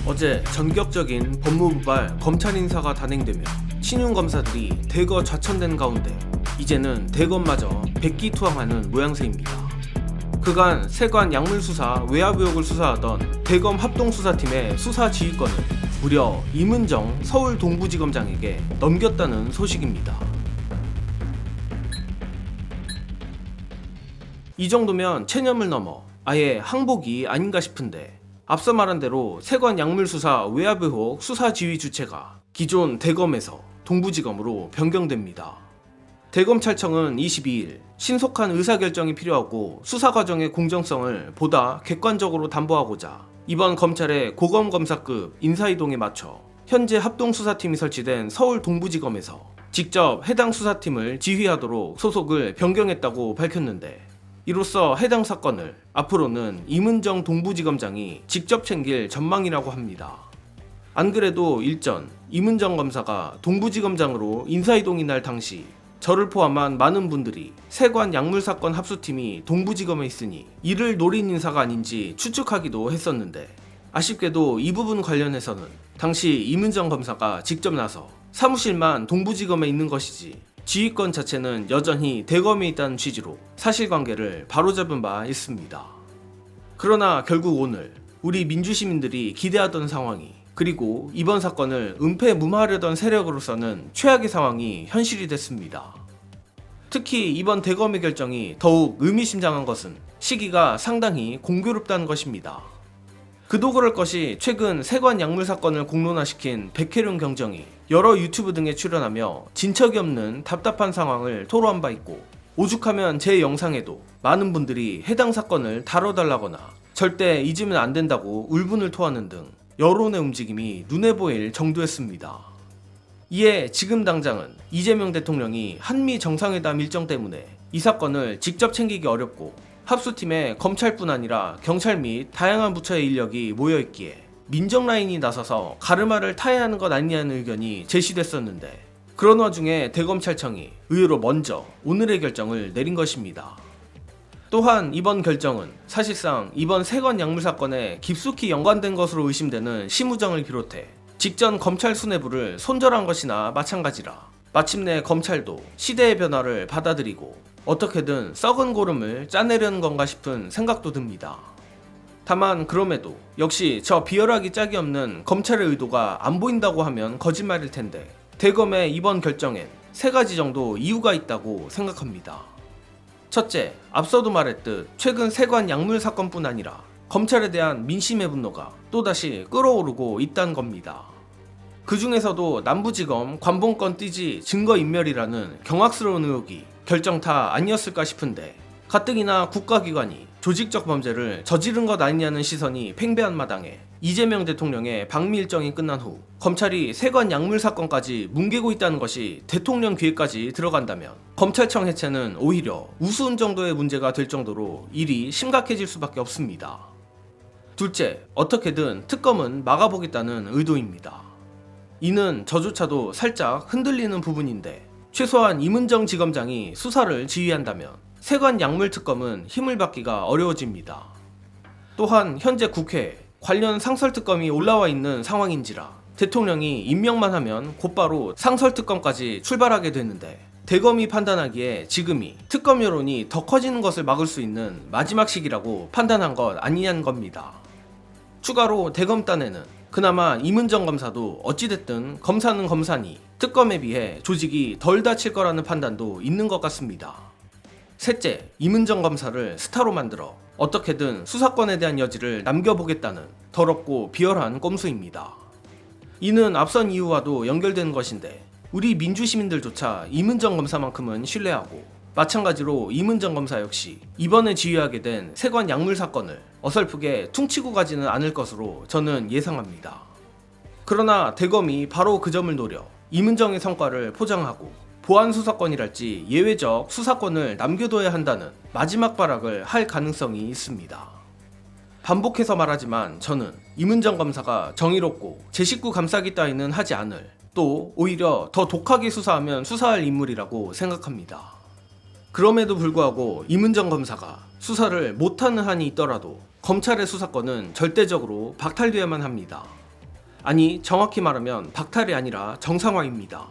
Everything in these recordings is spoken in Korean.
어제 전격적인 법무부발 검찰 인사가 단행되며 신윤 검사들이 대거 좌천된 가운데 이제는 대검마저 백기투항하는 모양새입니다. 그간 세관 약물수사 외압 의혹을 수사하던 대검 합동수사팀의 수사 지휘권을 무려 임은정 서울 동부지검장에게 넘겼다는 소식입니다. 이 정도면 체념을 넘어 아예 항복이 아닌가 싶은데, 앞서 말한 대로 세관 약물수사 외압 의혹 수사 지휘 주체가 기존 대검에서 동부지검으로 변경됩니다. 대검찰청은 22일 신속한 의사결정이 필요하고 수사 과정의 공정성을 보다 객관적으로 담보하고자 이번 검찰의 고검검사급 인사이동에 맞춰 현재 합동수사팀이 설치된 서울 동부지검에서 직접 해당 수사팀을 지휘하도록 소속을 변경했다고 밝혔는데, 이로써 해당 사건을 앞으로는 임은정 동부지검장이 직접 챙길 전망이라고 합니다. 안 그래도 일전 임은정 검사가 동부지검장으로 인사이동이 날 당시 저를 포함한 많은 분들이 세관 약물사건 합수팀이 동부지검에 있으니 이를 노린 인사가 아닌지 추측하기도 했었는데, 아쉽게도 이 부분 관련해서는 당시 임은정 검사가 직접 나서 사무실만 동부지검에 있는 것이지 지휘권 자체는 여전히 대검에 있다는 취지로 사실관계를 바로잡은 바 있습니다. 그러나 결국 오늘 우리 민주시민들이 기대하던 상황이, 그리고 이번 사건을 은폐무마하려던 세력으로서는 최악의 상황이 현실이 됐습니다. 특히 이번 대검의 결정이 더욱 의미심장한 것은 시기가 상당히 공교롭다는 것입니다. 그도 그럴 것이 최근 세관 약물 사건을 공론화시킨 백혜룡 경정이 여러 유튜브 등에 출연하며 진척이 없는 답답한 상황을 토로한 바 있고, 오죽하면 제 영상에도 많은 분들이 해당 사건을 다뤄달라거나 절대 잊으면 안 된다고 울분을 토하는 등 여론의 움직임이 눈에 보일 정도였습니다. 이에 지금 당장은 이재명 대통령이 한미 정상회담 일정 때문에 이 사건을 직접 챙기기 어렵고 합수팀에 검찰뿐 아니라 경찰 및 다양한 부처의 인력이 모여있기에 민정 라인이 나서서 가르마를 타야 하는 것 아니냐는 의견이 제시됐었는데, 그런 와중에 대검찰청이 의외로 먼저 오늘의 결정을 내린 것입니다. 또한 이번 결정은 사실상 이번 세관 약물 사건에 깊숙이 연관된 것으로 의심되는 심우정을 비롯해 직전 검찰 수뇌부를 손절한 것이나 마찬가지라 마침내 검찰도 시대의 변화를 받아들이고 어떻게든 썩은 고름을 짜내려는 건가 싶은 생각도 듭니다. 다만 그럼에도 역시 저 비열하기 짝이 없는 검찰의 의도가 안 보인다고 하면 거짓말일 텐데, 대검의 이번 결정엔 세 가지 정도 이유가 있다고 생각합니다. 첫째, 앞서도 말했듯 최근 세관 약물 사건뿐 아니라 검찰에 대한 민심의 분노가 또다시 끌어오르고 있다는 겁니다. 그 중에서도 남부지검 관봉권 띠지 증거인멸이라는 경악스러운 의혹이 결정타 아니었을까 싶은데, 가뜩이나 국가기관이 조직적 범죄를 저지른 것 아니냐는 시선이 팽배한 마당에 이재명 대통령의 방미 일정이 끝난 후 검찰이 세관 약물 사건까지 뭉개고 있다는 것이 대통령 귀에까지 들어간다면 검찰청 해체는 오히려 우스운 정도의 문제가 될 정도로 일이 심각해질 수밖에 없습니다. 둘째, 어떻게든 특검은 막아보겠다는 의도입니다. 이는 저조차도 살짝 흔들리는 부분인데, 최소한 임은정 지검장이 수사를 지휘한다면 세관 약물 특검은 힘을 받기가 어려워집니다. 또한 현재 국회에 관련 상설특검이 올라와 있는 상황인지라 대통령이 임명만 하면 곧바로 상설특검까지 출발하게 되는데, 대검이 판단하기에 지금이 특검 여론이 더 커지는 것을 막을 수 있는 마지막 시기라고 판단한 것 아니냐는 겁니다. 추가로 대검 딴에는 그나마 임은정 검사도 어찌됐든 검사는 검사니 특검에 비해 조직이 덜 다칠 거라는 판단도 있는 것 같습니다. 셋째, 임은정 검사를 스타로 만들어 어떻게든 수사권에 대한 여지를 남겨보겠다는 더럽고 비열한 꼼수입니다. 이는 앞선 이유와도 연결되는 것인데, 우리 민주시민들조차 임은정 검사만큼은 신뢰하고, 마찬가지로 임은정 검사 역시 이번에 지휘하게 된 세관 약물 사건을 어설프게 퉁치고 가지는 않을 것으로 저는 예상합니다. 그러나 대검이 바로 그 점을 노려 임은정의 성과를 포장하고 보안 수사권이랄지 예외적 수사권을 남겨둬야 한다는 마지막 발악을 할 가능성이 있습니다. 반복해서 말하지만 저는 임은정 검사가 정의롭고 제 식구 감싸기 따위는 하지 않을, 또 오히려 더 독하게 수사하면 수사할 인물이라고 생각합니다. 그럼에도 불구하고 임은정 검사가 수사를 못하는 한이 있더라도 검찰의 수사권은 절대적으로 박탈되어야만 합니다. 아니, 정확히 말하면 박탈이 아니라 정상화입니다.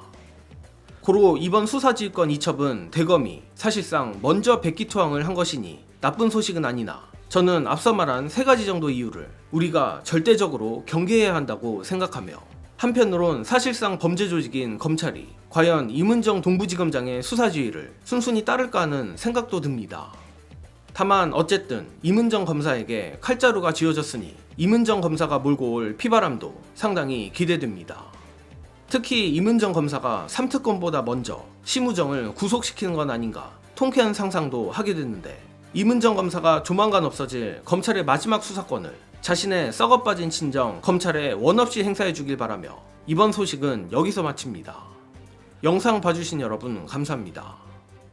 고로 이번 수사지휘권 이첩은 대검이 사실상 먼저 백기투항을 한 것이니 나쁜 소식은 아니나 저는 앞서 말한 3가지 정도 이유를 우리가 절대적으로 경계해야 한다고 생각하며, 한편으론 사실상 범죄 조직인 검찰이 과연 임은정 동부지검장의 수사지휘를 순순히 따를까 하는 생각도 듭니다. 다만 어쨌든 임은정 검사에게 칼자루가 쥐어졌으니 임은정 검사가 몰고 올 피바람도 상당히 기대됩니다. 특히 임은정 검사가 3특검보다 먼저 심우정을 구속시키는 건 아닌가 통쾌한 상상도 하게 됐는데, 임은정 검사가 조만간 없어질 검찰의 마지막 수사권을 자신의 썩어빠진 친정 검찰에 원없이 행사해 주길 바라며 이번 소식은 여기서 마칩니다. 영상 봐주신 여러분 감사합니다.